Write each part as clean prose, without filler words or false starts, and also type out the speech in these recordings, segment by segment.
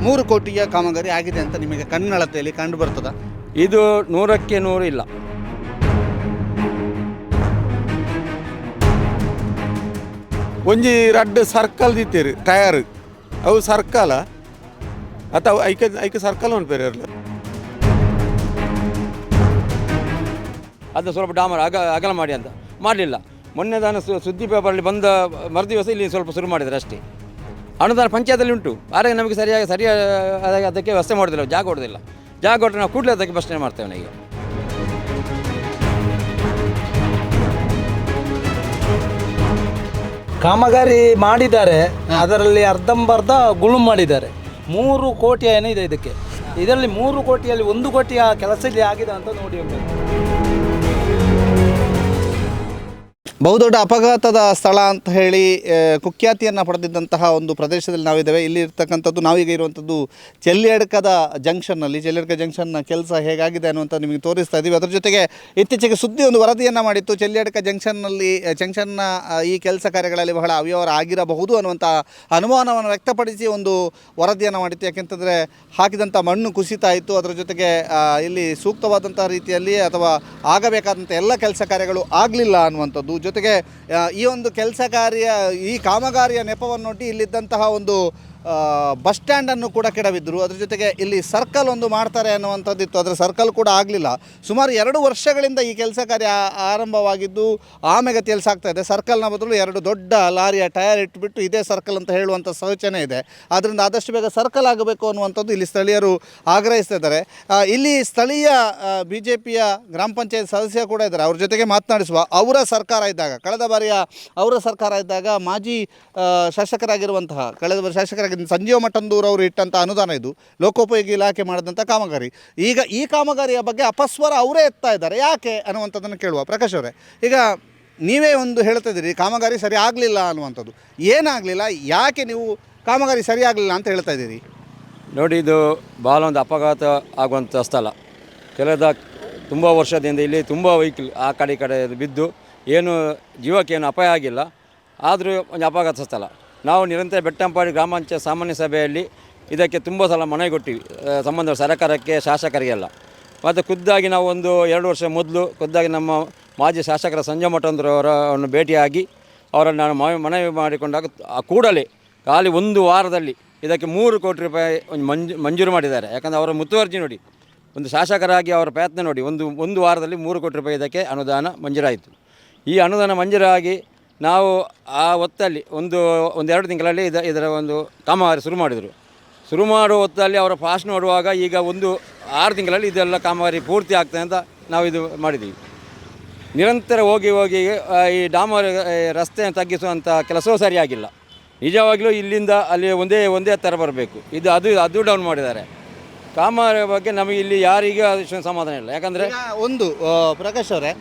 3 ಕೋಟಿಯ ಕಾಮಗಾರಿ ಆಗಿದೆ ಅಂತ ನಿಮಗೆ ಕಣ್ಣಳತೆಯಲ್ಲಿ ಕಂಡು ಬರ್ತದ? ಇದು 100ಕ್ಕೆ 100 ಇಲ್ಲ. ಒಂಜಿ ರಡ್ಡ್ ಸರ್ಕಲ್ ದಿತ್ತೇರು ಟಯರ್ ಅವು ಸರ್ಕಲ ಅಥವಾ ಐಕೆ ಸರ್ಕಲ್ ಅನ್ಪೇರು ಅದು ಸ್ವಲ್ಪ ಡಾಮರ್ ಅಗಲ ಮಾಡಿ ಅಂತ ಮಾಡಲಿಲ್ಲ. ಮೊನ್ನೆ ನಾನು ಸುದ್ದಿ ಪೇಪರಲ್ಲಿ ಬಂದ ಮರುದಿವಸ ಇಲ್ಲಿ ಸ್ವಲ್ಪ ಶುರು ಮಾಡಿದ್ದಾರೆ ಅಷ್ಟೇ. ಅನುದಾನ ಪಂಚಾಯತಲ್ಲಿ ಉಂಟು, ಆದರೆ ನಮಗೆ ಸರಿಯಾಗಿ ಅದಕ್ಕೆ ವ್ಯವಸ್ಥೆ ಮಾಡೋದಿಲ್ಲ, ಜಾಗ ಕೊಡೋದಿಲ್ಲ. ಜಾಗ ಕೊಟ್ಟರೆ ನಾವು ಕೂಡಲೇ ಅದಕ್ಕೆ ಪ್ರಶ್ನೆ ಮಾಡ್ತೇವೆ. ಈಗ ಕಾಮಗಾರಿ ಮಾಡಿದ್ದಾರೆ, ಅದರಲ್ಲಿ ಅರ್ಧಂಬರ್ಧ ಗುಳು ಮಾಡಿದ್ದಾರೆ. 3 ಕೋಟಿ ಏನಿದೆ ಇದಕ್ಕೆ. ಇದರಲ್ಲಿ 3 ಕೋಟಿಯಲ್ಲಿ 1 ಕೋಟಿಯ ಕೆಲಸ ಇಲ್ಲಿ ಆಗಿದೆ ಅಂತ ನೋಡಿ. ಬಹುದೊಡ್ಡ ಅಪಘಾತದ ಸ್ಥಳ ಅಂತ ಹೇಳಿ ಕುಖ್ಯಾತಿಯನ್ನು ಪಡೆದಿದ್ದಂತಹ ಒಂದು ಪ್ರದೇಶದಲ್ಲಿ ನಾವಿದ್ದೇವೆ. ಇಲ್ಲಿ ಇರ್ತಕ್ಕಂಥದ್ದು ನಾವೀಗ ಇರುವಂಥದ್ದು ಚೆಲ್ಲಿಯಡ್ಕದ ಜಂಕ್ಷನ್ನಲ್ಲಿ. ಚೆಲ್ಲಿಯಡ್ಕ ಜಂಕ್ಷನ್ನ ಕೆಲಸ ಹೇಗಾಗಿದೆ ಅನ್ನುವಂಥ ನಿಮಗೆ ತೋರಿಸ್ತಾ ಇದ್ದೀವಿ. ಅದರ ಜೊತೆಗೆ ಇತ್ತೀಚೆಗೆ ಸುದ್ದಿ ಒಂದು ವರದಿಯನ್ನು ಮಾಡಿತ್ತು. ಚೆಲ್ಲಿಯಡ್ಕ ಜಂಕ್ಷನ್ನ ಈ ಕೆಲಸ ಕಾರ್ಯಗಳಲ್ಲಿ ಬಹಳ ಅವ್ಯವಹಾರ ಆಗಿರಬಹುದು ಅನ್ನುವಂಥ ಅನುಮಾನವನ್ನು ವ್ಯಕ್ತಪಡಿಸಿ ಒಂದು ವರದಿಯನ್ನು ಮಾಡಿತ್ತು. ಯಾಕೆಂತಂದರೆ ಹಾಕಿದಂಥ ಮಣ್ಣು ಕುಸಿತ ಆಯಿತು. ಅದರ ಜೊತೆಗೆ ಇಲ್ಲಿ ಸೂಕ್ತವಾದಂಥ ರೀತಿಯಲ್ಲಿ ಅಥವಾ ಆಗಬೇಕಾದಂಥ ಎಲ್ಲ ಕೆಲಸ ಕಾರ್ಯಗಳು ಆಗಲಿಲ್ಲ ಅನ್ನುವಂಥದ್ದು. ಜೊತೆಗೆ ಈ ಒಂದು ಕೆಲಸ ಕಾರ್ಯ, ಈ ಕಾಮಗಾರಿಯ ನೆಪವನ್ನೊಡ್ಡಿ ಇಲ್ಲಿದ್ದಂತಹ ಒಂದು ಬಸ್ ಸ್ಟ್ಯಾಂಡನ್ನು ಕೂಡ ಕೆಡವಿದ್ದರು. ಅದ್ರ ಜೊತೆಗೆ ಇಲ್ಲಿ ಸರ್ಕಲ್ ಒಂದು ಮಾಡ್ತಾರೆ ಅನ್ನುವಂಥದ್ದಿತ್ತು, ಅದರ ಸರ್ಕಲ್ ಕೂಡ ಆಗಲಿಲ್ಲ. ಸುಮಾರು 2 ವರ್ಷಗಳಿಂದ ಈ ಕೆಲಸ ಕಾರ್ಯ ಆರಂಭವಾಗಿದ್ದು ಆಮೆಗತಿಯಲ್ಲಿ ಸಾಗ್ತಾ ಇದೆ. ಸರ್ಕಲ್ನ ಬದಲು 2 ದೊಡ್ಡ ಲಾರಿಯ ಟಯರ್ ಇಟ್ಬಿಟ್ಟು ಇದೇ ಸರ್ಕಲ್ ಅಂತ ಹೇಳುವಂಥ ಸೂಚನೆ ಇದೆ. ಆದ್ದರಿಂದ ಆದಷ್ಟು ಬೇಗ ಸರ್ಕಲ್ ಆಗಬೇಕು ಅನ್ನುವಂಥದ್ದು ಇಲ್ಲಿ ಸ್ಥಳೀಯರು ಆಗ್ರಹಿಸ್ತಾ ಇದ್ದಾರೆ. ಇಲ್ಲಿ ಸ್ಥಳೀಯ BJPಯ ಗ್ರಾಮ ಪಂಚಾಯತ್ ಸದಸ್ಯ ಕೂಡ ಇದ್ದಾರೆ. ಅವ್ರ ಜೊತೆಗೆ ಮಾತನಾಡಿಸುವ. ಅವರ ಸರ್ಕಾರ ಇದ್ದಾಗ, ಕಳೆದ ಬಾರಿಯ ಅವರ ಸರ್ಕಾರ ಇದ್ದಾಗ ಮಾಜಿ ಶಾಸಕರಾಗಿರುವಂತಹ ಶಾಸಕರಾಗಿ ಸಂಜೀವ ಮಠಂದೂರು ಅವರು ಇಟ್ಟಂಥ ಅನುದಾನ ಇದು, ಲೋಕೋಪಯೋಗಿ ಇಲಾಖೆ ಮಾಡಿದಂಥ ಕಾಮಗಾರಿ. ಈಗ ಈ ಕಾಮಗಾರಿಯ ಬಗ್ಗೆ ಅಪಸ್ವರ ಅವರೇ ಎತ್ತಾ ಇದ್ದಾರೆ. ಯಾಕೆ ಅನ್ನುವಂಥದ್ದನ್ನು ಕೇಳುವ. ಪ್ರಕಾಶ್ ಅವರೇ, ಈಗ ನೀವೇ ಒಂದು ಹೇಳ್ತಾ ಇದ್ದೀರಿ ಕಾಮಗಾರಿ ಸರಿ ಆಗಲಿಲ್ಲ ಅನ್ನುವಂಥದ್ದು. ಏನಾಗಲಿಲ್ಲ, ಯಾಕೆ ನೀವು ಕಾಮಗಾರಿ ಸರಿ ಆಗಲಿಲ್ಲ ಅಂತ ಹೇಳ್ತಾ ಇದ್ದೀರಿ? ನೋಡಿ, ಇದು ಭಾಳ ಒಂದು ಅಪಘಾತ ಆಗುವಂಥ ಸ್ಥಳ. ಕಳೆದ ತುಂಬ ವರ್ಷದಿಂದ ಇಲ್ಲಿ ತುಂಬ ವೆಹಿಕಲ್ ಆ ಕಡೆ ಬಿದ್ದು ಏನು ಜೀವಕ್ಕೇನು ಅಪಾಯ ಆಗಿಲ್ಲ, ಆದರೂ ಒಂದು ಅಪಘಾತ ಸ್ಥಳ. ನಾವು ನಿರಂತರ ಬೆಟ್ಟಂಪಾಡಿ ಗ್ರಾಮ ಪಂಚಾಯತ್ ಸಾಮಾನ್ಯ ಸಭೆಯಲ್ಲಿ ಇದಕ್ಕೆ ತುಂಬ ಸಲ ಮನವಿ ಕೊಟ್ಟಿವಿ, ಸಂಬಂಧ ಸರ್ಕಾರಕ್ಕೆ, ಶಾಸಕರಿಗೆಲ್ಲ. ಮತ್ತು ಖುದ್ದಾಗಿ ನಾವು ಒಂದು 2 ವರ್ಷ ಮೊದಲು ಖುದ್ದಾಗಿ ನಮ್ಮ ಮಾಜಿ ಶಾಸಕರ ಸಂಜೀವ ಮಠಂದ್ರವರನ್ನು ಭೇಟಿಯಾಗಿ ಅವರನ್ನು ನಾನು ಮನವಿ ಮಾಡಿಕೊಂಡಾಗ ಕೂಡಲೇ ಖಾಲಿ 1 ವಾರದಲ್ಲಿ ಇದಕ್ಕೆ 3 ಕೋಟಿ ರೂಪಾಯಿ ಮಂಜೂರು ಮಾಡಿದ್ದಾರೆ. ಯಾಕಂದರೆ ಅವರ ಮುತುವರ್ಜಿ ನೋಡಿ, ಒಂದು ಶಾಸಕರಾಗಿ ಅವರ ಪ್ರಯತ್ನ ನೋಡಿ, ಒಂದು ವಾರದಲ್ಲಿ 3 ಕೋಟಿ ರೂಪಾಯಿ ಇದಕ್ಕೆ ಅನುದಾನ ಮಂಜೂರಾಯಿತು. ಈ ಅನುದಾನ ಮಂಜೂರಾಗಿ ನಾವು ಆ ಹೊತ್ತಲ್ಲಿ ಒಂದು 2 ತಿಂಗಳಲ್ಲಿ ಇದರ ಒಂದು ಕಾಮಗಾರಿ ಶುರು ಮಾಡುವ ಹೊತ್ತಲ್ಲಿ ಅವರ ಫಾಸ್ಟ್ ನೋಡುವಾಗ ಈಗ 6 ತಿಂಗಳಲ್ಲಿ ಇದೆಲ್ಲ ಕಾಮಗಾರಿ ಪೂರ್ತಿ ಆಗ್ತದೆ ಅಂತ ನಾವು ಇದು ಮಾಡಿದ್ದೀವಿ. ನಿರಂತರ ಹೋಗಿ ಈ ಡಾಮರ್ ರಸ್ತೆಯನ್ನು ತಗ್ಗಿಸುವಂಥ ಕೆಲಸವೂ ಸರಿಯಾಗಿಲ್ಲ. ನಿಜವಾಗಲೂ ಇಲ್ಲಿಂದ ಅಲ್ಲಿ ಒಂದೇ ಥರ ಬರಬೇಕು. ಅದು ಡೌನ್ ಮಾಡಿದ್ದಾರೆ. ಕಾಮಗಾರಿ ಬಗ್ಗೆ ನಮಗೆ ಇಲ್ಲಿ ಯಾರಿಗೂ ಅಷ್ಟೊಂದು ಸಮಾಧಾನ ಇಲ್ಲ. ಯಾಕಂದರೆ ಒಂದು ಪ್ರಕಾಶ್ ಅವರೇ,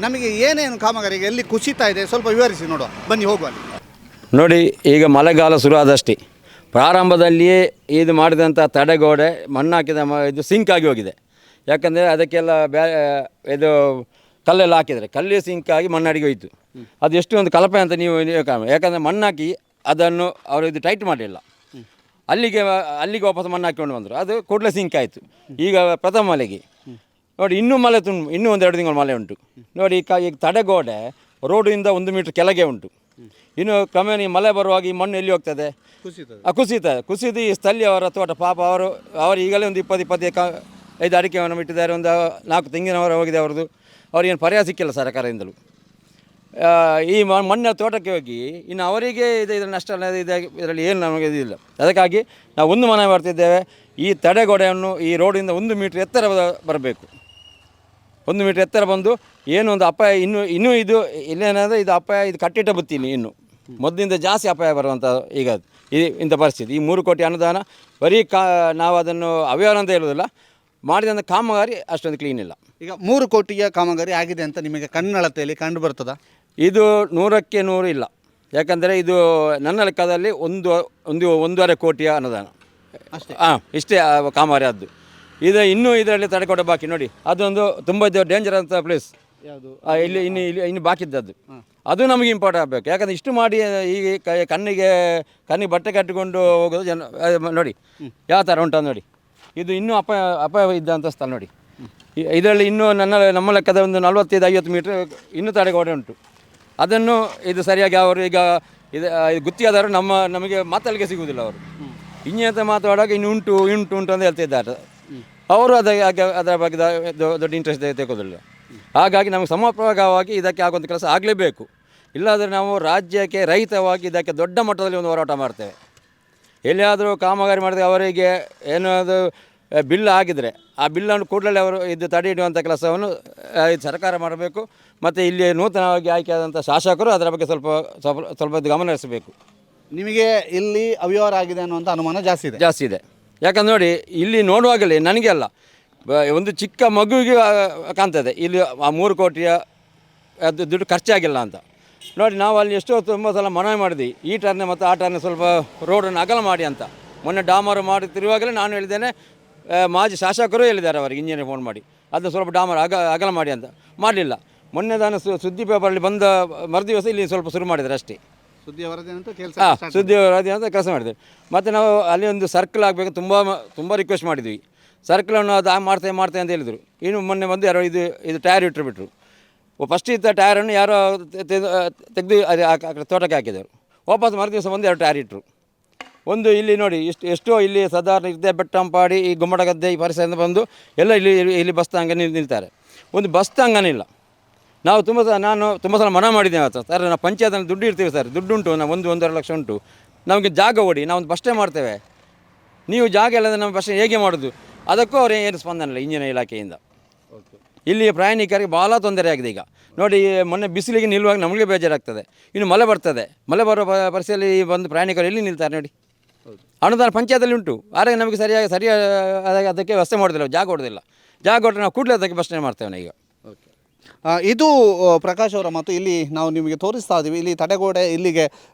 ನಮಗೆ ಏನೇನು ಕಾಮಗಾರಿಗೆ ಎಲ್ಲಿ ಕುಸಿತಾ ಇದೆ ಸ್ವಲ್ಪ ವಿವರಿಸಿ ನೋಡುವ, ಬನ್ನಿ ಹೋಗುವ. ನೋಡಿ, ಈಗ ಮಳೆಗಾಲ ಶುರು ಆದಷ್ಟೇ ಪ್ರಾರಂಭದಲ್ಲಿಯೇ ಇದು ಮಾಡಿದಂಥ ತಡೆಗೋಡೆ ಮಣ್ಣು ಹಾಕಿದ ಇದು ಸಿಂಕ್ ಆಗಿ ಹೋಗಿದೆ. ಯಾಕಂದರೆ ಅದಕ್ಕೆಲ್ಲ ಇದು ಕಲ್ಲೆಲ್ಲ ಹಾಕಿದರೆ ಕಲ್ಲೇ ಸಿಂಕ್ ಆಗಿ ಮಣ್ಣಡಿಗೆ ಹೋಯಿತು. ಅದು ಎಷ್ಟು ಒಂದು ಕಳಪೆ ಅಂತ ನೀವು ಯಾಕಂದರೆ ಮಣ್ಣು ಹಾಕಿ ಅದನ್ನು ಅವರು ಇದು ಟೈಟ್ ಮಾಡಲಿಲ್ಲ. ಅಲ್ಲಿಗೆ ವಾಪಸ್ ಮಣ್ಣು ಹಾಕಿಕೊಂಡು ಬಂದರು. ಅದು ಕೂಡಲೇ ಸಿಂಕ್ ಆಯಿತು. ಈಗ ಪ್ರಥಮ ಮಳೆಗೆ ನೋಡಿ, ಇನ್ನೂ ಇನ್ನೂ 1-2 ತಿಂಗಳು ಮಳೆ ಉಂಟು. ನೋಡಿ, ಈಗ ತಡೆಗೋಡೆ ರೋಡಿಂದ 1 ಮೀಟ್ರ್ ಕೆಳಗೆ ಉಂಟು. ಇನ್ನು ಕ್ರಮೇಣ ಈ ಮಳೆ ಬರುವಾಗ ಈ ಮಣ್ಣು ಎಲ್ಲಿ ಹೋಗ್ತದೆ? ಕುಸಿದು ಈ ಸ್ಥಳೀಯವರ ತೋಟ ಪಾಪ ಅವರು ಈಗಲೇ ಒಂದು 20-25 ಅಡಿಕೆಯನ್ನು ಬಿಟ್ಟಿದ್ದಾರೆ. ಒಂದು 4 ತೆಂಗಿನವರ ಹೋಗಿದೆ ಅವ್ರದ್ದು. ಅವ್ರಿಗೇನು ಪರಿಹಾರ ಸಿಕ್ಕಿಲ್ಲ ಸರ್ಕಾರದಿಂದಲೂ. ಈ ಮಣ್ಣಿನ ತೋಟಕ್ಕೆ ಹೋಗಿ ಇನ್ನು ಅವರಿಗೆ ಇದರ ನಷ್ಟ ಇದರಲ್ಲಿ ಏನು ನಮಗೆ ಇದಿಲ್ಲ. ಅದಕ್ಕಾಗಿ ನಾವು ಒಂದು ಮನವಿ ಮಾಡ್ತಿದ್ದೇವೆ, ಈ ತಡೆಗೋಡೆಯನ್ನು ಈ ರೋಡಿಂದ 1 ಮೀಟ್ರ್ ಎತ್ತರ ಬರಬೇಕು. 1 ಮೀಟ್ರ್ ಎತ್ತರ ಬಂದು ಏನು ಒಂದು ಅಪಾಯ ಇನ್ನೂ ಇದು ಇಲ್ಲೇನಾದರೆ ಇದು ಅಪಾಯ ಇದು ಕಟ್ಟಿಟ್ಟ ಬತ್ತೀನಿ. ಇನ್ನು ಮೊದಲಿಂದ ಜಾಸ್ತಿ ಅಪಾಯ ಬರುವಂಥ ಈಗ ಇಂಥ ಪರಿಸ್ಥಿತಿ. ಈ 3 ಕೋಟಿ ಅನುದಾನ ಬರೀ ನಾವು ಅದನ್ನು ಅವ್ಯವಹಾರ ಅಂತ ಹೇಳೋದಿಲ್ಲ, ಮಾಡಿದಂಥ ಕಾಮಗಾರಿ ಅಷ್ಟೊಂದು ಕ್ಲೀನ್ ಇಲ್ಲ. ಈಗ 3 ಕೋಟಿಯ ಕಾಮಗಾರಿ ಆಗಿದೆ ಅಂತ ನಿಮಗೆ ಕಣ್ಣಳತೆಯಲ್ಲಿ ಕಂಡು ಬರ್ತದ? ಇದು 100ಕ್ಕೆ 100 ಇಲ್ಲ. ಯಾಕಂದರೆ ಇದು ನನ್ನ ಲೆಕ್ಕದಲ್ಲಿ 1.5 ಕೋಟಿಯ ಅನುದಾನ ಇಷ್ಟೇ ಕಾಮಗಾರಿ ಆದ್ದು. ಇನ್ನೂ ಇದರಲ್ಲಿ ತಡೆಗೋಡೆ ಬಾಕಿ. ನೋಡಿ, ಅದೊಂದು ತುಂಬ ಡೇಂಜರ್ ಅಂತ ಪ್ಲೇಸ್. ಯಾವುದು ಇನ್ನು ಬಾಕಿ ಇದ್ದದ್ದು ಅದು ನಮಗೆ ಇಂಪಾರ್ಟೆಂಟ್ ಆಗಬೇಕು. ಯಾಕಂದರೆ ಇಷ್ಟು ಮಾಡಿ ಈಗ ಕಣ್ಣಿಗೆ ಬಟ್ಟೆ ಕಟ್ಟಿಕೊಂಡು ಹೋಗೋದು ಜನ ನೋಡಿ ಯಾವ ಥರ ಉಂಟು ನೋಡಿ. ಇದು ಇನ್ನೂ ಅಪಾಯ ಇದ್ದಂಥ ಸ್ಥಳ ನೋಡಿ. ಇದರಲ್ಲಿ ಇನ್ನೂ ನಮ್ಮ ಲೆಕ್ಕದ ಒಂದು 45-50 ಮೀಟ್ರ್ ಇನ್ನೂ ತಡೆಗೋಡೆ ಉಂಟು. ಅದನ್ನು ಇದು ಸರಿಯಾಗಿ ಅವರು ಈಗ ಇದು ಗುತ್ತಿಗೆದಾರರು ನಮಗೆ ಮಾತಾಡಲಿಕ್ಕೆ ಸಿಗುವುದಿಲ್ಲ. ಅವರು ಇನ್ನೇಂತ ಮಾತಾಡುವಾಗ ಇನ್ನು ಉಂಟು ಅಂತ ಹೇಳ್ತಿದ್ದಾರೆ. ಅವರು ಅದರ ಬಗ್ಗೆ ದೊಡ್ಡ ಇಂಟ್ರೆಸ್ಟ್ ತೆಗೆದುಕೊಳ್ಳಿಲ್ಲ. ಹಾಗಾಗಿ ನಮಗೆ ಸಮರ್ಪಕವಾಗಿ ಇದಕ್ಕೆ ಆಗುವಂಥ ಕೆಲಸ ಆಗಲೇಬೇಕು. ಇಲ್ಲಾದರೆ ನಾವು ರಾಜ್ಯಕ್ಕೆ ರಹಿತವಾಗಿ ಇದಕ್ಕೆ ದೊಡ್ಡ ಮಟ್ಟದಲ್ಲಿ ಒಂದು ಹೋರಾಟ ಮಾಡ್ತೇವೆ. ಎಲ್ಲಿಯಾದರೂ ಕಾಮಗಾರಿ ಮಾಡಿದ್ರೆ ಅವರಿಗೆ ಏನಾದರೂ ಬಿಲ್ ಆಗಿದರೆ ಆ ಬಿಲ್ಲನ್ನು ಕೂಡಲೇ ಅವರು ಇದು ತಡೆ ಹಿಡಿಯುವಂಥ ಕೆಲಸವನ್ನು ಸರ್ಕಾರ ಮಾಡಬೇಕು. ಮತ್ತು ಇಲ್ಲಿ ನೂತನವಾಗಿ ಆಯ್ಕೆಯಾದಂಥ ಶಾಸಕರು ಅದರ ಬಗ್ಗೆ ಸ್ವಲ್ಪ ಗಮನ ಹರಿಸಬೇಕು. ನಿಮಗೆ ಇಲ್ಲಿ ಅವ್ಯವಹಾರ ಆಗಿದೆ ಅನ್ನುವಂಥ ಅನುಮಾನ ಜಾಸ್ತಿ ಇದೆ. ಯಾಕಂದ್ರೆ ನೋಡಿ, ಇಲ್ಲಿ ನೋಡುವಾಗಲೇ ನನಗೆ ಅಲ್ಲ, ಒಂದು ಚಿಕ್ಕ ಮಗುವಿಗೆ ಕಾಣ್ತದೆ ಇಲ್ಲಿ ಆ 3 ಕೋಟಿಯ ಅದು ದುಡ್ಡು ಖರ್ಚಾಗಿಲ್ಲ ಅಂತ. ನೋಡಿ, ನಾವು ಅಲ್ಲಿ ತುಂಬ ಸಲ ಮನವಿ ಮಾಡಿದ್ವಿ, ಈ ಟರ್ನ್ ಮತ್ತು ಆ ಟರ್ನ್ ಸ್ವಲ್ಪ ರೋಡನ್ನು ಅಗಲ ಮಾಡಿ ಅಂತ. ಮೊನ್ನೆ ಡಾಮರು ಮಾಡುತ್ತಿರುವಾಗಲೇ ನಾನು ಹೇಳಿದ್ದೇನೆ, ಮಾಜಿ ಶಾಸಕರು ಹೇಳಿದ್ದಾರೆ ಅವರಿಗೆ ಇಂಜಿನಿಯರ್ ಫೋನ್ ಮಾಡಿ, ಅದು ಸ್ವಲ್ಪ ಡಾಮರ್ ಅಗಲ ಮಾಡಿ ಅಂತ. ಮಾಡಲಿಲ್ಲ. ಮೊನ್ನೆ ನಾನು ಸುದ್ದಿ ಪೇಪರಲ್ಲಿ ಬಂದ ಮರುದಿವಸ ಇಲ್ಲಿ ಸ್ವಲ್ಪ ಶುರು ಮಾಡಿದ್ದಾರೆ ಅಷ್ಟೇ. ಸುದ್ದಿ ವರದಿ ಅಂತ ಕೆಲಸ ಮಾಡಿದ್ದೇವೆ. ಮತ್ತು ನಾವು ಅಲ್ಲಿ ಒಂದು ಸರ್ಕಲ್ ಆಗಬೇಕು ತುಂಬ ರಿಕ್ವೆಸ್ಟ್ ಮಾಡಿದ್ವಿ. ಸರ್ಕಲನ್ನು ಅದು ಮಾಡ್ತೇವೆ ಅಂತ ಹೇಳಿದರು. ಇನ್ನು ಮೊನ್ನೆ ಬಂದು ಯಾರೋ ಇದು ಟೈರ್ ಇಟ್ಟುಬಿಟ್ರು. ಫಸ್ಟ್ ಇದ್ದ ಟೈರನ್ನು ಯಾರೋ ತೆಗೆದು ತೋಟಕ್ಕೆ ಹಾಕಿದರು. ವಾಪಸ್ ಮರುದಿವಸ ಬಂದು 2 ಟೈರ್ ಇಟ್ಟರು. ಒಂದು ಇಲ್ಲಿ ನೋಡಿ, ಎಷ್ಟೋ ಇಲ್ಲಿ ಸಾಧಾರಣ ಇದ್ದೆ ಬೆಟ್ಟಂಪಾಡಿ ಈ ಗುಮ್ಮಟಗದ್ದೆ ಈ ಪರಿಸರದಿಂದ ಬಂದು ಎಲ್ಲ ಇಲ್ಲಿ ಬಸ್ ತಂಗ ನಿಲ್ತಾರೆ. ಒಂದು ಬಸ್ ತಂಗನಿಲ್ಲ. ನಾವು ನಾನು ತುಂಬ ಸಲ ಮನ ಮಾಡಿದ್ದೇವೆ ಸರ್, ನಾವು ಪಂಚಾಯತ್ನಲ್ಲಿ ದುಡ್ಡು ಇರ್ತೀವಿ ಸರ್, ದುಡ್ಡು ಉಂಟು, ನಾವು 1-1.5 ಲಕ್ಷ ಉಂಟು, ನಮಗೆ ಜಾಗ ಕೊಡಿ, ನಾವು ಒಂದು ಬಸ್ಟೇ ಮಾಡ್ತೇವೆ, ನೀವು ಜಾಗ ಇಲ್ಲದೆ ನಮ್ಮ ಬಸ್ ಹೇಗೆ ಮಾಡೋದು? ಅದಕ್ಕೂ ಅವ್ರು ಏನು ಸ್ಪಂದನೆ ಇಲ್ಲ ಇಂಜಿನಿಯರ್ ಇಲಾಖೆಯಿಂದ. ಇಲ್ಲಿ ಪ್ರಯಾಣಿಕರಿಗೆ ಭಾಳ ತೊಂದರೆ ಆಗಿದೆ. ಈಗ ನೋಡಿ, ಮೊನ್ನೆ ಬಿಸಿಲಿಗೆ ನಿಲ್ಲುವಾಗ ನಮಗೆ ಬೇಜಾರಾಗ್ತದೆ. ಇನ್ನು ಮಳೆ ಬರ್ತದೆ, ಮಳೆ ಬರೋ ಪರಿಸ್ಥಿತಿಯಲ್ಲಿ ಬಂದು ಪ್ರಯಾಣಿಕರು ಎಲ್ಲಿ ನಿಲ್ತಾರೆ ನೋಡಿ. ಅನುದಾನ ಪಂಚಾಯತಲ್ಲಿ ಉಂಟು, ಆದರೆ ನಮಗೆ ಸರಿಯಾಗಿ ಅದಕ್ಕೆ ವ್ಯವಸ್ಥೆ ಮಾಡೋದಿಲ್ಲ, ಜಾಗ ಕೊಡೋದಿಲ್ಲ. ಜಾಗ ಕೊಟ್ಟರೆ ನಾವು ಕೂಡಲೇ ಅದಕ್ಕೆ ಬಸ್ಟೇ ಮಾಡ್ತೇವೆ ಈಗ. ಇದು ಪ್ರಕಾಶ್ ಅವರ ಮಾತು. ಇಲ್ಲಿ ನಾವು ನಿಮಗೆ ತೋರಿಸ್ತಾ ಇದ್ದೀವಿ, ಇಲ್ಲಿ ತಡೆಗೋಡೆ ಇಲ್ಲಿಗೆ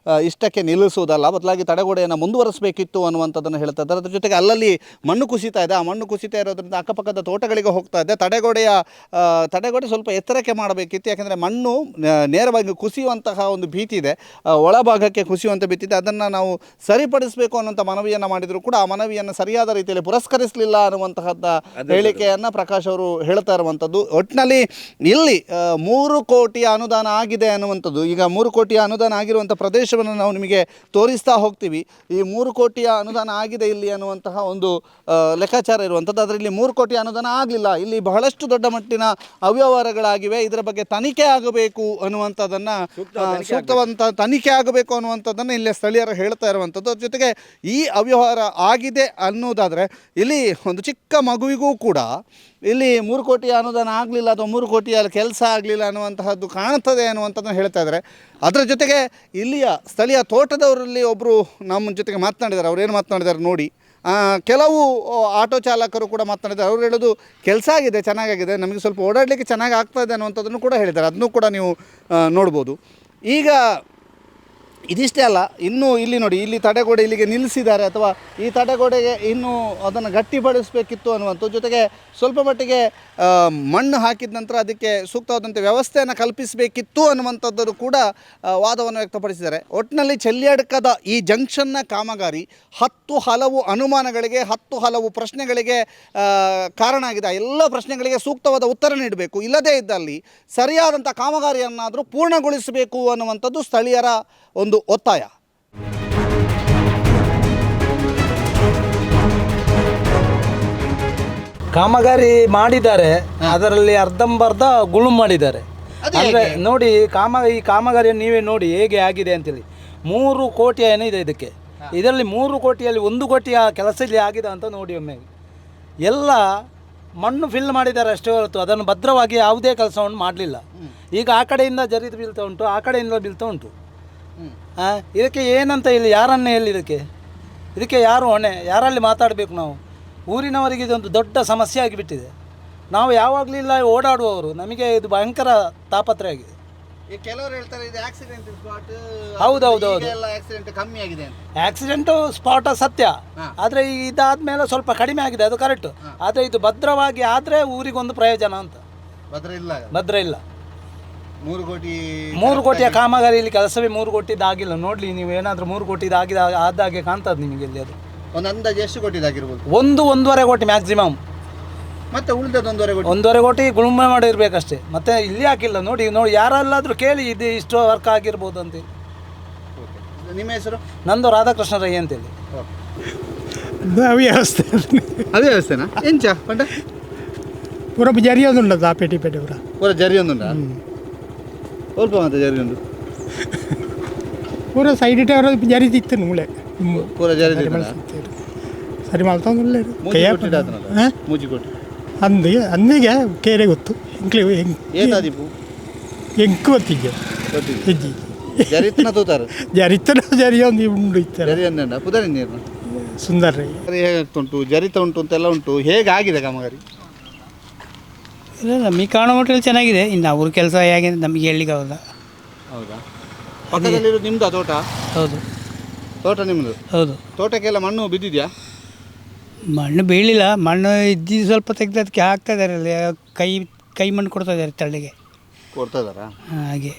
ಇಷ್ಟಕ್ಕೆ ನಿಲ್ಲಿಸುವುದಲ್ಲ, ಬದಲಾಗಿ ತಡೆಗೋಡೆಯನ್ನು ಮುಂದುವರಿಸಬೇಕಿತ್ತು ಅನ್ನುವಂಥದ್ದನ್ನು ಹೇಳ್ತಾ ಇದ್ದಾರೆ. ಅದರ ಜೊತೆಗೆ ಅಲ್ಲಲ್ಲಿ ಮಣ್ಣು ಕುಸಿತಾ ಇದೆ. ಆ ಮಣ್ಣು ಕುಸಿತಾ ಇರೋದ್ರಿಂದ ಅಕ್ಕಪಕ್ಕದ ತೋಟಗಳಿಗೆ ಹೋಗ್ತಾ ಇದೆ. ತಡೆಗೋಡೆ ಸ್ವಲ್ಪ ಎತ್ತರಕ್ಕೆ ಮಾಡಬೇಕಿತ್ತು. ಯಾಕೆಂದರೆ ಮಣ್ಣು ನೇರವಾಗಿ ಕುಸಿಯುವಂತಹ ಒಂದು ಭೀತಿ ಇದೆ, ಒಳಭಾಗಕ್ಕೆ ಕುಸಿಯುವಂಥ ಭೀತಿ ಇದೆ. ಅದನ್ನು ನಾವು ಸರಿಪಡಿಸಬೇಕು ಅನ್ನುವಂಥ ಮನವಿಯನ್ನು ಮಾಡಿದರೂ ಕೂಡ ಆ ಮನವಿಯನ್ನು ಸರಿಯಾದ ರೀತಿಯಲ್ಲಿ ಪುರಸ್ಕರಿಸಲಿಲ್ಲ ಅನ್ನುವಂತಹದ್ದ ಹೇಳಿಕೆಯನ್ನು ಪ್ರಕಾಶ್ ಅವರು ಹೇಳ್ತಾ ಇರುವಂಥದ್ದು. ಒಟ್ಟಿನಲ್ಲಿ ಇಲ್ಲಿ 3 ಕೋಟಿಯ ಅನುದಾನ ಆಗಿದೆ ಅನ್ನುವಂಥದ್ದು. ಈಗ 3 ಕೋಟಿಯ ಅನುದಾನ ಆಗಿರುವಂಥ ಪ್ರದೇಶವನ್ನು ನಾವು ನಿಮಗೆ ತೋರಿಸ್ತಾ ಹೋಗ್ತೀವಿ. ಈ 3 ಕೋಟಿಯ ಅನುದಾನ ಆಗಿದೆ ಇಲ್ಲಿ ಅನ್ನುವಂತಹ ಒಂದು ಲೆಕ್ಕಾಚಾರ ಇರುವಂಥದ್ದು. ಅದರಲ್ಲಿ 3 ಕೋಟಿ ಅನುದಾನ ಆಗಲಿಲ್ಲ. ಇಲ್ಲಿ ಬಹಳಷ್ಟು ದೊಡ್ಡ ಮಟ್ಟಿನ ಅವ್ಯವಹಾರಗಳಾಗಿವೆ. ಇದರ ಬಗ್ಗೆ ತನಿಖೆ ಆಗಬೇಕು ಅನ್ನುವಂಥದ್ದನ್ನು, ಸೂಕ್ತವಂತ ತನಿಖೆ ಆಗಬೇಕು ಅನ್ನುವಂಥದ್ದನ್ನು ಇಲ್ಲಿ ಸ್ಥಳೀಯರು ಹೇಳ್ತಾ ಇರುವಂಥದ್ದು. ಅದ್ರ ಜೊತೆಗೆ ಈ ಅವ್ಯವಹಾರ ಆಗಿದೆ ಅನ್ನೋದಾದರೆ ಇಲ್ಲಿ ಒಂದು ಚಿಕ್ಕ ಮಗುವಿಗೂ ಕೂಡ ಇಲ್ಲಿ 3 ಕೋಟಿಯ ಅನುದಾನ ಆಗಲಿಲ್ಲ ಅಥವಾ 3 ಕೋಟಿಯ ಕೆಲಸ ಆಗಲಿಲ್ಲ ಅನ್ನುವಂತಹದ್ದು ಕಾಣ್ತದೆ ಅನ್ನುವಂಥದ್ದನ್ನು ಹೇಳ್ತಾ ಇದ್ದಾರೆ. ಅದರ ಜೊತೆಗೆ ಇಲ್ಲಿಯ ಸ್ಥಳೀಯ ತೋಟದವರಲ್ಲಿ ಒಬ್ಬರು ನಮ್ಮ ಜೊತೆಗೆ ಮಾತನಾಡಿದ್ದಾರೆ. ಅವ್ರು ಏನು ಮಾತನಾಡಿದ್ದಾರೆ ನೋಡಿ. ಕೆಲವು ಆಟೋ ಚಾಲಕರು ಕೂಡ ಮಾತನಾಡಿದ್ದಾರೆ. ಅವ್ರು ಹೇಳೋದು ಕೆಲಸ ಆಗಿದೆ, ಚೆನ್ನಾಗಾಗಿದೆ, ನಮಗೆ ಸ್ವಲ್ಪ ಓಡಾಡಲಿಕ್ಕೆ ಚೆನ್ನಾಗಿ ಆಗ್ತಾಯಿದೆ ಅನ್ನುವಂಥದ್ದನ್ನು ಕೂಡ ಹೇಳಿದ್ದಾರೆ. ಅದನ್ನು ಕೂಡ ನೀವು ನೋಡ್ಬೋದು. ಈಗ ಇದಿಷ್ಟೇ ಅಲ್ಲ, ಇನ್ನೂ ಇಲ್ಲಿ ನೋಡಿ, ಇಲ್ಲಿ ತಡೆಗೋಡೆ ಇಲ್ಲಿಗೆ ನಿಲ್ಲಿಸಿದ್ದಾರೆ, ಅಥವಾ ಈ ತಡೆಗೋಡೆಗೆ ಇನ್ನೂ ಅದನ್ನು ಗಟ್ಟಿಪಡಿಸಬೇಕಿತ್ತು ಅನ್ನುವಂಥ ಜೊತೆಗೆ ಸ್ವಲ್ಪ ಮಟ್ಟಿಗೆ ಮಣ್ಣು ಹಾಕಿದ ನಂತರ ಅದಕ್ಕೆ ಸೂಕ್ತವಾದಂಥ ವ್ಯವಸ್ಥೆಯನ್ನು ಕಲ್ಪಿಸಬೇಕಿತ್ತು ಅನ್ನುವಂಥದ್ದು ಕೂಡ ವಾದವನ್ನು ವ್ಯಕ್ತಪಡಿಸಿದ್ದಾರೆ. ಒಟ್ಟಿನಲ್ಲಿ ಚೆಲ್ಲಿಯಡ್ಕದ ಈ ಜಂಕ್ಷನ್ನ ಕಾಮಗಾರಿ 10 ಹಲವು ಅನುಮಾನಗಳಿಗೆ, 10 ಹಲವು ಪ್ರಶ್ನೆಗಳಿಗೆ ಕಾರಣ ಆಗಿದೆ. ಎಲ್ಲ ಪ್ರಶ್ನೆಗಳಿಗೆ ಸೂಕ್ತವಾದ ಉತ್ತರ ನೀಡಬೇಕು. ಇಲ್ಲದೇ ಇದ್ದಲ್ಲಿ ಸರಿಯಾದಂಥ ಕಾಮಗಾರಿಯನ್ನಾದರೂ ಪೂರ್ಣಗೊಳಿಸಬೇಕು ಅನ್ನುವಂಥದ್ದು ಸ್ಥಳೀಯರ ಒಂದು ಒತ್ತಾಯ. ಕಾಮಗಾರಿ ಮಾಡಿದ್ದಾರೆ, ಅದರಲ್ಲಿ ಅರ್ಧಂಬರ್ಧ ಗುಳುಂ ಮಾಡಿದ್ದಾರೆ. ಅಂದರೆ ನೋಡಿ, ಈ ಕಾಮಗಾರಿಯನ್ನು ನೀವೇ ನೋಡಿ ಹೇಗೆ ಆಗಿದೆ ಅಂತೇಳಿ. 3 ಕೋಟಿ ಏನಿದೆ ಇದಕ್ಕೆ. ಇದರಲ್ಲಿ 3 ಕೋಟಿಯಲ್ಲಿ 1 ಕೋಟಿಯ ಕೆಲಸ ಇಲ್ಲಿ ಆಗಿದೆ ಅಂತ ನೋಡಿ. ಒಮ್ಮೆ ಎಲ್ಲ ಮಣ್ಣು ಫಿಲ್ ಮಾಡಿದ್ದಾರೆ ಅಷ್ಟೇ ಹೊರತು ಅದನ್ನು ಭದ್ರವಾಗಿ ಯಾವುದೇ ಕೆಲಸವನ್ನು ಮಾಡಲಿಲ್ಲ. ಈಗ ಆ ಕಡೆಯಿಂದ ಜರಿದು ಬೀಳ್ತಾ ಉಂಟು, ಆ ಕಡೆಯಿಂದ ಬೀಳ್ತಾ ಉಂಟು. ಇದಕ್ಕೆ ಏನಂತ ಇಲ್ಲಿ ಯಾರನ್ನೇ ಹೇಳಿ, ಇದಕ್ಕೆ ಯಾರು ಹೊಣೆ? ಯಾರಲ್ಲಿ ಮಾತಾಡಬೇಕು ನಾವು? ಊರಿನವರಿಗೆ ಇದೊಂದು ದೊಡ್ಡ ಸಮಸ್ಯೆ ಆಗಿಬಿಟ್ಟಿದೆ. ನಾವು ಯಾವಾಗಲೂ ಇಲ್ಲ ಓಡಾಡುವವರು, ನಮಗೆ ಇದು ಭಯಂಕರ ತಾಪತ್ರೆ ಆಗಿದೆ. ಕೆಲವರು ಹೇಳ್ತಾರೆ ಇದು ಆಕ್ಸಿಡೆಂಟ್ ಸ್ಪಾಟ್. ಹೌದೌದು, ಆಕ್ಸಿಡೆಂಟ್ ಕಮ್ಮಿ ಆಗಿದೆ. ಆಕ್ಸಿಡೆಂಟು ಸ್ಪಾಟ್ ಸತ್ಯ, ಆದರೆ ಇದಾದ್ಮೇಲೆ ಸ್ವಲ್ಪ ಕಡಿಮೆ ಆಗಿದೆ, ಅದು ಕರೆಕ್ಟ್. ಆದರೆ ಇದು ಭದ್ರವಾಗಿ ಆದರೆ ಊರಿಗೊಂದು ಪ್ರಯೋಜನ ಅಂತ. ಭದ್ರ ಇಲ್ಲ. 3 ಕೋಟಿ 3 ಕೋಟಿಯ ಕಾಮಗಾರಿ ಇಲ್ಲಿ ಕೆಲಸವೇ 3 ಕೋಟಿದ್ದು ಆಗಿಲ್ಲ. ನೋಡಲಿ ನೀವು, ಏನಾದರೂ 3 ಕೋಟಿದ್ದು ಆಗಿದೆ ಆದಾಗೆ ಕಾಣ್ತದೆ ನಿಮಗೆ ಇಲ್ಲಿ. ಅದು ಒಂದು ಅಂದಾಜು ಎಷ್ಟು ಕೋಟಿದಾಗಿರ್ಬೋದು? 1-1.5 ಕೋಟಿ ಮ್ಯಾಕ್ಸಿಮಮ್. ಮತ್ತೆ ಉಳಿದದ್ದು 1.5 ಕೋಟಿ. 1.5 ಕೋಟಿ ಗುಳುಮೆ ಮಾಡಿರ್ಬೇಕಷ್ಟೇ. ಮತ್ತೆ ಇಲ್ಲಿ ಹಾಕಿಲ್ಲ. ನೋಡಿ ಯಾರಲ್ಲಾದರೂ ಕೇಳಿ ಇದು ಇಷ್ಟು ವರ್ಕ್ ಆಗಿರ್ಬೋದು ಅಂತೇಳಿ. ನಿಮ್ಮ ಹೆಸರು? ನಂದು ರಾಧಾಕೃಷ್ಣ ರೈ ಅಂತೇಳಿ. ಅವ್ಯವಸ್ಥೆನಾ ಎಂಚ ಪಂಡ ಪೂರ ಜರಿ ಒಂದು ಉಂಟು ಆ ಪೇಟೆ ಪೂರ ಜರಿ ಒಂದು ಉಂಟಾ? ಸ್ವಲ್ಪ ಮಾತ್ರ ಜರಿ ಉಂಟು ಪೂರ ಸೈಡ್ ಇಟ್ಟೆ ಅವರ ಜರಿ ತಿಕ್ತು ಮೂಳೆ ಪೂರ ಜರಿ ಸರಿ ಮಾಡ್ತಾ ಮೂಜಿ ಕೊಟ್ಟು ಅಂದಿಗೆ ಕೇರೆ ಗೊತ್ತು ಏನಾದಿಪ್ಪು ಎಂಕು ಗೊತ್ತಿಗೆ ಹೆಜ್ಜಿ ಜರಿತನ ತೋತಾರೆ ಜರಿತನ ಜರಿ ಒಂದು ಉಂಡು ಇತ್ತಾರೆ ಜರಿ ಅಂದಂಡ ಪುದರಿ ನೀರು ಸುಂದರ ಹೇಗಾಗ್ತುಂಟು ಜರಿತ ಉಂಟು ಅಂತೆಲ್ಲ ಉಂಟು. ಹೇಗಾಗಿದೆ ಕಾಮಗಾರಿ? ಇಲ್ಲ, ನಮಗೆ ಕಾಣೋ ಮಟ್ಟಲ್ಲಿ ಚೆನ್ನಾಗಿದೆ. ಇನ್ನು ಅವ್ರ ಕೆಲಸ ಹೇಗಿದೆ ನಮಗೆ ಹೇಳಲಿಕ್ಕೆ ಆಗೋಲ್ಲ. ಹೌದಾ? ಪಕ್ಕದಲ್ಲಿರೋದು ನಿಮ್ಮದು ತೋಟ? ಹೌದು, ತೋಟ ನಿಮ್ಮದು? ಹೌದು. ತೋಟಕ್ಕೆಲ್ಲ ಮಣ್ಣು ಬಿದ್ದಿದೆಯಾ? ಮಣ್ಣು ಬೀಳಿಲ್ಲ, ಮಣ್ಣು ಇದ್ದಿದ್ದು ಸ್ವಲ್ಪ ತೆಗೆದು ಅದಕ್ಕೆ ಹಾಕ್ತಾ ಇದ್ದಾರೆ. ಅಲ್ಲಿ ಕೈ ಮಣ್ಣು ಕೊಡ್ತಾ ಇದ್ದಾರೆ ತಳ್ಳಿಗೆ. ಕೊಡ್ತಾ ಇದ್ದಾರಾ? ಹಾಗೆ.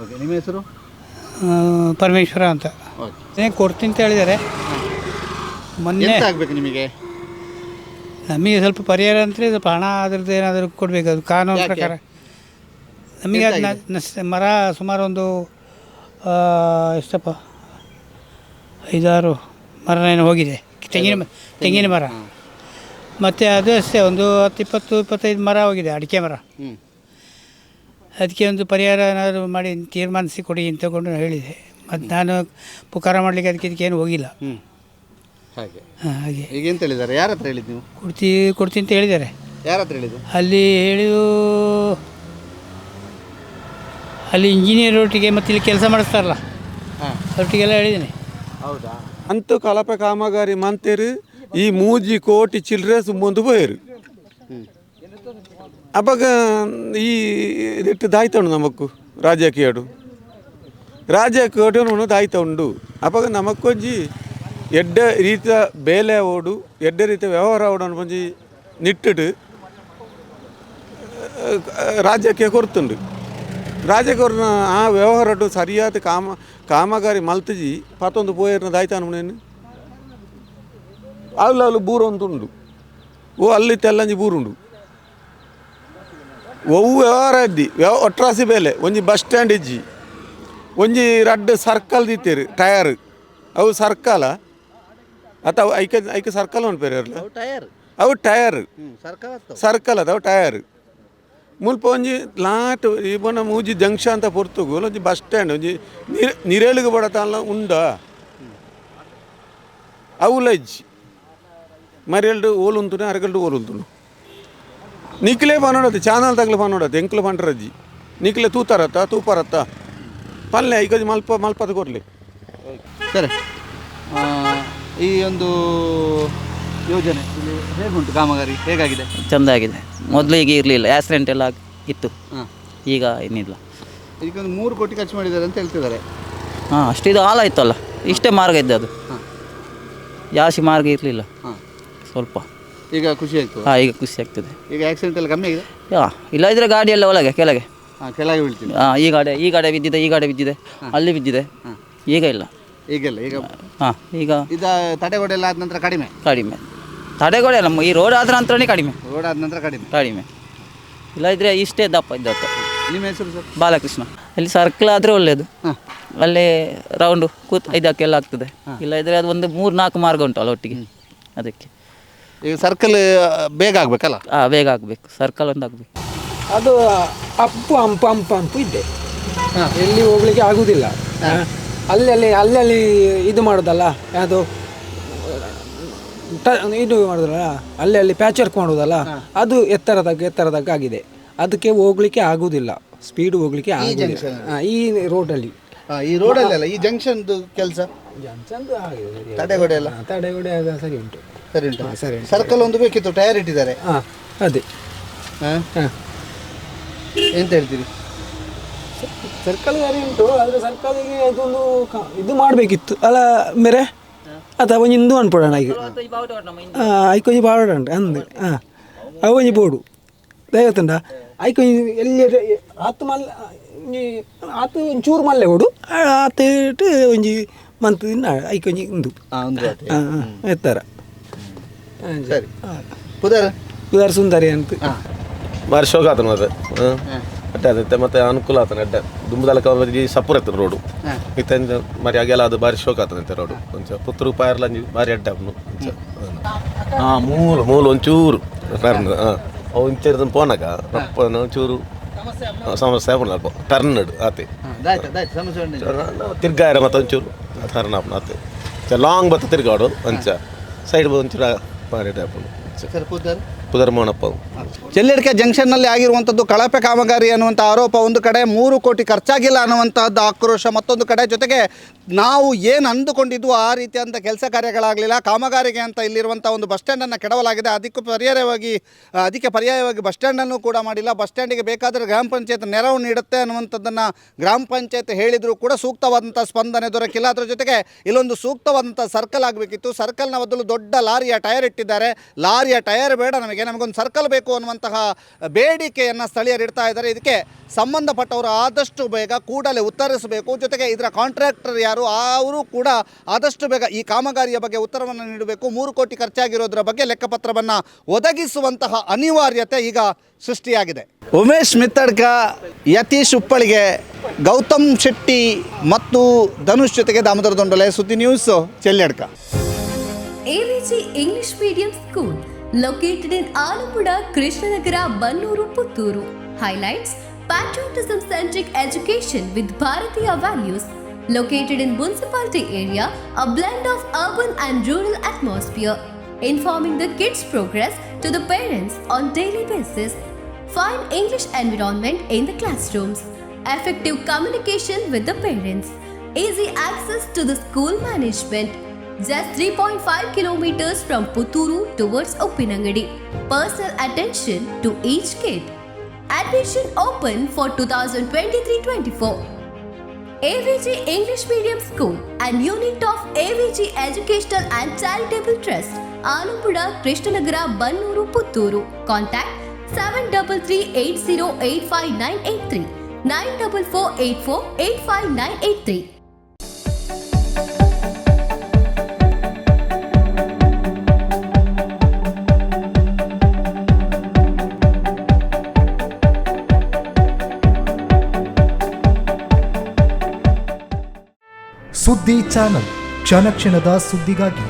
ಓಕೆ, ನಿಮ್ಮ ಹೆಸರು? ಪರಮೇಶ್ವರ ಅಂತ. ಕೊಡ್ತೀನಿ ಅಂತ ಹೇಳಿದ್ದಾರೆ. ಮೊನ್ನೆ ಆಗಬೇಕು ನಿಮಗೆ? ನಮಗೆ ಸ್ವಲ್ಪ ಪರಿಹಾರ ಅಂದರೆ ಸ್ವಲ್ಪ ಹಣ ಅದ್ರದ್ದು ಏನಾದರೂ ಕೊಡಬೇಕು. ಅದು ಕಾನೂನು ಪ್ರಕಾರ ನಮಗೆ ಅದು ಮರ ಸುಮಾರು ಒಂದು ಎಷ್ಟಪ್ಪ 5-6 ಮರ ಏನೋ ಹೋಗಿದೆ. ತೆಂಗಿನ ಮರ. ಮತ್ತು ಅದು ಅಷ್ಟೇ ಒಂದು 10-20-25 ಮರ ಹೋಗಿದೆ, ಅಡಿಕೆ ಮರ. ಅದಕ್ಕೆ ಒಂದು ಪರಿಹಾರ ಏನಾದರೂ ಮಾಡಿ ತೀರ್ಮಾನಿಸಿ ಕೊಡಿ ಅಂತ ತಗೊಂಡು ಹೇಳಿದೆ. ಮತ್ತು ನಾನು ಪುಕಾರ ಮಾಡಲಿಕ್ಕೆ ಇದಕ್ಕೆ ಏನು ಹೋಗಿಲ್ಲ. ಹಾಗೆ. ಹಾಗೆ. ಈಗ ಎಂತ ಹೇಳಿದ್ದಾರೆ? ಯಾರ ಹತ್ರ ಹೇಳಿದ್ದು ನೀವು? ಕೊಡ್ತೀನಿ ಅಂತ ಹೇಳಿದ್ದಾರೆ. ಯಾರ ಹತ್ರ ಹೇಳಿದ್ದು? ಅಲ್ಲಿ ಇಂಜಿನಿಯರ್ ಒಟ್ಟಿಗೆ ಮತ್ತು ಇಲ್ಲಿ ಕೆಲಸ ಮಾಡಿಸ್ತಾರಲ್ಲ ಒಟ್ಟಿಗೆಲ್ಲ ಹೇಳಿದ್ದೀನಿ. ಹೌದಾ? ಅಂತೂ ಕಲಪೆ ಕಾಮಗಾರಿ ಮಂತೇರು ಈ 3 ಕೋಟಿ ಚಿಲ್ಲರೆ ಮುಂದೆ పోయారు. ಅವಾಗ ಈ ಇಟ್ಟು ದಾಯ್ತಾ ಉಂಡು ನಮಕ್ಕು ರಾಜಕೀಯಡು ದಾಯ್ತಾ ಉಂಡು. ಅವಾಗ ನಮಕ್ಕೊಂಜಿ ಎಡ್ಡ ರೀತಿಯ ಬೇಲೆ ಓಡು ಎಡ್ಡ ರೀತಿಯ ವ್ಯವಹಾರ ಓಡೋನು ಒಂಜಿ ನಿಟ್ಟಿಟ್ಟು ರಾಜ್ಯಕ್ಕೆ ಕೊರ್ತುಂಡು. ರಾಜ್ಯಕ್ಕೆ ಆ ವ್ಯವಹಾರ ಸರಿಯಾದ ಕಾಮಗಾರಿ ಮಲ್ತಜಿ ಪತ್ತೊಂದು ಪೋಯರ್ನ ದಾಯ್ತಾನು ನೇನು ಅಲ್ಲಿ ಬೂರು ಅಂತುಂಡು. ಅಲ್ಲಿ ತೆಲ್ಲಂಜಿ ಬೂರುಂಡು. ಒವ್ವು ವ್ಯವಹಾರ ಇದ್ದಿ ಒಟ್ರಾಸಿ ಬೇಲೆ ಒಂಜಿ ಬಸ್ ಸ್ಟ್ಯಾಂಡ್ ಇಜ್ಜಿ ಒಂಜಿ ರಡ್ಡು ಸರ್ಕಲ್ ದಿತ್ತೇರು ಟಯರ್ ಅವು ಸರ್ಕಲ ಅಥವಾ ಐಕೆ ಸರ್ಕಲ್ ಅನ್ಪೇರು ಅವು ಟಯರ್ ಸರ್ಕಲ್ ಅದಾವು ಟಯರ್ ಮುಲ್ಪ ಒಂಜಿ ಲಾಟ್ ಇವನ ಮೂಜಿ ಜಂಕ್ಷನ್ ಅಂತ ಪೊರ್ತುಗು ಒಂಜಿ ಬಸ್ ಸ್ಟ್ಯಾಂಡ್ ಒಂಜಿ ನಿರೇಳಿಗೆ ಬಡತಲ್ಲ ಉಂಡ ಅವುಲ ಇಜ್ಜಿ ಮರಿಯಲ್ಡು ಓಲುಂತುನೆ ಅರಗಲ್ಡು ಓಲುಂತುನು ನಿಕ್ಲೆ ಪನ್ನೋಡತ್ತೆ ಚಾನಲ್ ತಗ್ಲೆ ಪನ್ನೋಡತ್ತೆ ಎಂಕ್ಲು ಪಂಡ್ರಜ್ಜಿ ನಿಕ್ಲೆ ತೂಪಾರತ್ತ ಪಲ್ಲೆ ಈಗ ಮಲ್ಪದ ಕೊರಲಿ. ಸರಿ, ಈ ಒಂದು ಯೋಜನೆ ಹೇಗುಂಟು? ಕಾಮಗಾರಿ ಹೇಗಾಗಿದೆ? ಚೆಂದ ಆಗಿದೆ. ಮೊದಲು ಈಗ ಇರಲಿಲ್ಲ, ಆಕ್ಸಿಡೆಂಟ್ ಎಲ್ಲ ಇತ್ತು. ಈಗ ಏನಿಲ್ಲ. ಈಗ ಒಂದು 3 ಕೋಟಿ ಖರ್ಚು ಮಾಡಿದ್ದಾರೆ ಅಂತ ಹೇಳ್ತಿದ್ದಾರೆ. ಅಷ್ಟು ಇದು ಹಾಲಾಯ್ತಲ್ಲ, ಇಷ್ಟೇ ಮಾರ್ಗ ಇದ್ದೆ ಅದು. ಜಾಸ್ತಿ ಮಾರ್ಗ ಇರಲಿಲ್ಲ, ಸ್ವಲ್ಪ. ಈಗ ಖುಷಿ ಆಯ್ತು? ಈಗ ಖುಷಿ ಆಗ್ತದೆ. ಈಗ ಆಕ್ಸಿಡೆಂಟ್ ಎಲ್ಲ ಕಮ್ಮಿ ಆಗಿದೆ? ಇಲ್ಲದಿದ್ರೆ ಗಾಡಿ ಎಲ್ಲ ಒಳಗೆ ಕೆಳಗೆ ಬೀಳ್ತೀವಿ. ಈ ಗಾಡಿ ಬಿದ್ದಿದೆ, ಅಲ್ಲಿ ಬಿದ್ದಿದೆ. ಈಗ ಇಲ್ಲ, ಈಗೆಲ್ಲ ಈಗ ಇದು ತಡೆಗೋಡೆ ಎಲ್ಲ ಆದ ನಂತರ ಕಡಿಮೆ ತಡೆಗೋಡೆ ಅಲ್ಲ, ಈ ರೋಡ್ ಆದ ನಂತರನೇ ಕಡಿಮೆ. ರೋಡ್ ಆದ ನಂತರ ಕಡಿಮೆ. ಇಲ್ಲದಿದ್ರೆ ಇಷ್ಟೇ ದಪ್ಪ ಇದ್ದತ್ತು. ನಿಮ್ಮ ಹೆಸರು ಸರ್? ಬಾಲಕೃಷ್ಣ. ಅಲ್ಲಿ ಸರ್ಕಲ್ ಆದರೆ ಒಳ್ಳೆಯದು, ಅಲ್ಲಿ ರೌಂಡು ಇದಕ್ಕೆಲ್ಲ ಆಗ್ತದೆ. ಇಲ್ಲದಿದ್ರೆ ಅದು ಒಂದು 3-4 ಮಾರ್ಗ ಉಂಟಲ್ಲ ಒಟ್ಟಿಗೆ, ಅದಕ್ಕೆ. ಈಗ ಸರ್ಕಲ್ ಬೇಗ ಆಗಬೇಕಲ್ಲ? ಬೇಗ ಆಗಬೇಕು, ಸರ್ಕಲ್ ಒಂದು ಆಗಬೇಕು. ಅದು ಅಂಪು ಇದೆ, ಎಲ್ಲಿ ಹೋಗ್ಲಿಕ್ಕೆ ಆಗುವುದಿಲ್ಲ. ಅಲ್ಲಿ ಇದು ಮಾಡೋದಲ್ಲ, ಅದು ಇದು ಮಾಡೋದಲ್ಲ, ಅಲ್ಲಿ ಪ್ಯಾಚ್ ವರ್ಕ್ ಮಾಡೋದಲ್ಲ, ಅದು ಎತ್ತರದಾಗ ಆಗಿದೆ. ಅದಕ್ಕೆ ಹೋಗ್ಲಿಕ್ಕೆ ಆಗುವುದಿಲ್ಲ, ಸ್ಪೀಡ್ ಹೋಗ್ಲಿಕ್ಕೆ ಆಗುದಿಲ್ಲ ಈ ರೋಡಲ್ಲಿ. ಈ ರೋಡಲ್ಲಿ ಅಲ್ಲ, ಈ ಜಂಕ್ಷನ್ ಕೆಲಸ ತಡೆಗೋಡೆ ಎಲ್ಲ ಸರಿ ಉಂಟು. ಸರಿ. ಸರ್ಕಲ್ ಒಂದು ಬೇಕಿತ್ತು, ಟೈರ್ ಇಟ್ಟಿದ್ದಾರೆ. ಅದೇ ಎಂತ ಹೇಳ್ತೀರಿ? ಸರ್ಕಲ್ ಸರಿ ಉಂಟು, ಆದರೆ ಸರ್ಕಲ್ಗೆ ಅದೊಂದು ಇದು ಮಾಡಬೇಕಿತ್ತು ಅಲ್ಲ ಮೇರೆ. ಅಥವಾ ಒಂಜಿ ಇಂದು ಅನ್ಪಡೋಣ ಈಗ ಐಕೊಂಜಿ ಬಾಡ ಅಂದೆ. ಅವು ಒಂಜಿ ಬೋಡು ದಯತ್ತುಂಡ ಐಕೊಂಜಿ ಎಲ್ಲಿ ಆತು ಮಲ್ಲೆ ಒಂಜಿ ಆತು ಒಂಚೂರು ಮಲ್ಲೆ ಓಡು ಆತು ಒಂಜಿ ಮಂತ್ ಐಕ ಒಂಜಿ ಉಂದು ಎತ್ತರ ಸರಿ ಪುದರ್ ಸುಂದರಿ ಅಂತ ಬಾರಿ ಶೋಕ ಆತನ ಮತ್ತೆ ಅಡ್ಡೆ ಅದೈತೆ ಮತ್ತೆ ಅನುಕೂಲ ಆತನ ಅಡ್ಡೆ ದುಂಬದಲಕ ಸಪುರ ಎತ್ತನ ರೋಡು ಇತ್ತ ಮರಿ ಆಗೆಲ್ಲ ಅದು ಬಾರಿ ಶೋಕ ಆತನಂತೆ ರೋಡು ಒಂಚ ಪುತ್ತೂರು ಪಾಯರ್ಲ ಬಾರಿ ಅಡ್ಡೆ ಅವನು ಮೂಲ ಒಂಚೂರು ಟರ್ನ್ ಅವು ಇಂಚೇರ್ದನ್ ಪೋನಾಗ ರಪ್ಪನ ಒಂಚೂರು ಸಮಸ್ಯೆ ಆಪುನ ಟರ್ನ್ ಆತೆ ತಿರ್ಗಾಯರ ಮತ್ತೆ ಒಂಚೂರು ಟರ್ನ್ ಆಪುನ ಆತೆ ಲಾಂಗ್ ಬತ್ತ ತಿರ್ಗಾಡು ಅಂಚ ಸೈಡ್ ಒಂಚೂರು ಬಾರಿ ಅಡ್ಡೆ ಆಪುನು ಪುದರ್ ಮೋನಪ್ಪ ಚೆಲ್ಲಿಡ್ಕೆ ಜಂಕ್ಷನ್ನಲ್ಲಿ ಆಗಿರುವಂಥದ್ದು ಕಳಪೆ ಕಾಮಗಾರಿ ಅನ್ನುವಂಥ ಆರೋಪ ಒಂದು ಕಡೆ, 3 ಕೋಟಿ ಖರ್ಚಾಗಿಲ್ಲ ಅನ್ನುವಂಥದ್ದು ಆಕ್ರೋಶ ಮತ್ತೊಂದು ಕಡೆ. ಜೊತೆಗೆ ನಾವು ಏನು ಅಂದುಕೊಂಡಿದ್ದು ಆ ರೀತಿಯಂಥ ಕೆಲಸ ಕಾರ್ಯಗಳಾಗಲಿಲ್ಲ, ಕಾಮಗಾರಿಗೆ ಅಂತ ಇಲ್ಲಿರುವಂಥ ಒಂದು ಬಸ್ ಸ್ಟ್ಯಾಂಡನ್ನು ಕೆಡವಲಾಗಿದೆ. ಅದಕ್ಕೆ ಪರ್ಯಾಯವಾಗಿ ಬಸ್ ಸ್ಟ್ಯಾಂಡನ್ನು ಕೂಡ ಮಾಡಿಲ್ಲ. ಬಸ್ ಸ್ಟ್ಯಾಂಡಿಗೆ ಬೇಕಾದರೆ ಗ್ರಾಮ ಪಂಚಾಯತ್ ನೆರವು ನೀಡುತ್ತೆ ಅನ್ನುವಂಥದ್ದನ್ನು ಗ್ರಾಮ ಪಂಚಾಯತ್ ಹೇಳಿದರೂ ಕೂಡ ಸೂಕ್ತವಾದಂಥ ಸ್ಪಂದನೆ ದೊರಕಿಲ್ಲ. ಅದರ ಜೊತೆಗೆ ಇಲ್ಲೊಂದು ಸೂಕ್ತವಾದಂಥ ಸರ್ಕಲ್ ಆಗಬೇಕಿತ್ತು. ಸರ್ಕಲ್ನ ಬದಲು ದೊಡ್ಡ ಲಾರಿಯ ಟೈರ್ ಇಟ್ಟಿದ್ದಾರೆ. ಲಾರಿಯ ಟೈರ್ ಬೇಡ, ನಮಗೊಂದು ಸರ್ಕಲ್ ಬೇಕು ಅನ್ನುವಂತಹ ಬೇಡಿಕೆಯನ್ನು ಸ್ಥಳೀಯರು ಇಡ್ತಾ ಇದ್ದಾರೆ. ಇದಕ್ಕೆ ಸಂಬಂಧಪಟ್ಟವರು ಆದಷ್ಟು ಬೇಗ ಕೂಡಲೇ ಉತ್ತರಿಸಬೇಕು. ಜೊತೆಗೆ ಇದರ ಕಾಂಟ್ರಾಕ್ಟರ್ ಯಾರು ಅವರು ಕೂಡ ಆದಷ್ಟು ಬೇಗ ಈ ಕಾಮಗಾರಿಯ ಬಗ್ಗೆ ಉತ್ತರವನ್ನು ನೀಡಬೇಕು. 3 ಕೋಟಿ ಖರ್ಚಾಗಿರೋದ್ರ ಬಗ್ಗೆ ಲೆಕ್ಕಪತ್ರವನ್ನು ಒದಗಿಸುವಂತಹ ಅನಿವಾರ್ಯತೆ ಈಗ ಸೃಷ್ಟಿಯಾಗಿದೆ. ಉಮೇಶ್ ಮಿತ್ತಡ್ಕ, ಯತೀಶ್ ಉಪ್ಪಳಿಗೆ, ಗೌತಮ್ ಶೆಟ್ಟಿ ಮತ್ತು ಧನುಷ್ ಜೊತೆಗೆ ದಾಮೋದರ ದೊಂಡಲೆ, ಸುದ್ದಿ news, ಚೆಲ್ಲಿಯಡ್ಕ. 𝐴𝐵𝐺 English Medium School located in Alapura, Krishnanagara, Mudnooru, Puttur. Highlights: patriotism-centric education with Bharatiya values. Located in municipality area, a blend of urban and rural atmosphere. Informing the kids' progress to the parents on daily basis. Fine English environment in the classrooms. Effective communication with the parents. Easy access to the school management. Just 3.5 kilometers from Puttur towards Uppinangady. Personal attention to each kid. Admission open for 2023-24. 𝐴𝐵𝐺 English Medium School, an unit of 𝐴𝐵𝐺 Educational and Charitable Trust, Alapura, Krishnanagara, Mudnooru, Puttur. Contact 7338085983 9448485983. ಸುದ್ದಿ channel, ಕ್ಷಣ ಕ್ಷಣದ ಸುದ್ದಿಗಾಗಿ.